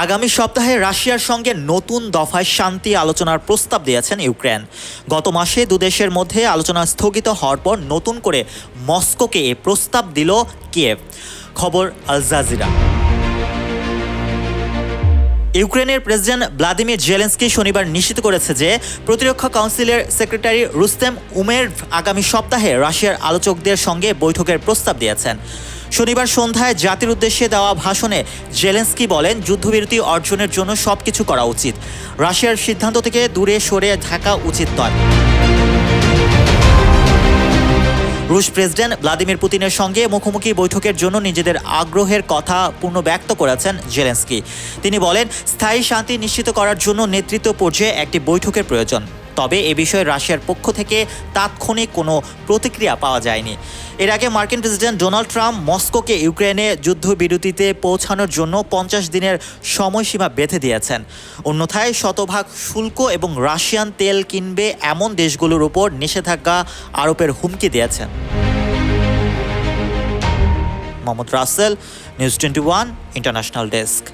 আগামী সপ্তাহে রাশিয়ার সঙ্গে নতুন দফায় শান্তি আলোচনার প্রস্তাব দিয়েছেন ইউক্রেন। গত মাসে দুদেশের মধ্যে আলোচনা স্থগিত হওয়ার পর নতুন করে মস্কোকে এ প্রস্তাব দিল কিয়েভ। খবর আল জাজিরা। ইউক্রেনের প্রেসিডেন্ট ভ্লাদিমির জেলেনস্কি শনিবার নিশ্চিত করেছে যে প্রতিরক্ষা কাউন্সিলের সেক্রেটারি রুস্তেম উমেরভ আগামী সপ্তাহে রাশিয়ার আলোচকদের সঙ্গে বৈঠকের প্রস্তাব দিয়েছেন। শনিবার সন্ধ্যায় জাতির উদ্দেশ্যে দেওয়া ভাষণে জেলেনস্কি বলেন, যুদ্ধবিরতি অর্জনের জন্য সবকিছু করা উচিত, রাশিয়ার সিদ্ধান্ত থেকে দূরে সরে থাকা উচিত নয়। রুশ প্রেসিডেন্ট ভ্লাদিমির পুতিনের সঙ্গে মুখোমুখি বৈঠকের জন্য নিজেদের আগ্রহের কথা ব্যক্ত করেছেন জেলেনস্কি। তিনি বলেন, স্থায়ী শান্তি নিশ্চিত করার জন্য নেতৃত্ব পর্যায়ে একটি বৈঠকের প্রয়োজন। তবে এ বিষয়ে রাশিয়ার পক্ষ থেকে তাৎক্ষণিক কোনো প্রতিক্রিয়া পাওয়া যায়নি। এর আগে মার্কিন প্রেসিডেন্ট ডোনাল্ড ট্রাম্প মস্কোকে ইউক্রেনে যুদ্ধবিরতিতে পৌঁছানোর জন্য 50 দিনের সময়সীমা বেঁধে দিয়েছেন। অন্যথায় শতভাগ শুল্ক এবং রাশিয়ান তেল কিনবে এমন দেশগুলোর উপর নিষেধাজ্ঞা আরোপের হুমকি দিয়েছেন। Mohammad Rasel, news 21 international desk.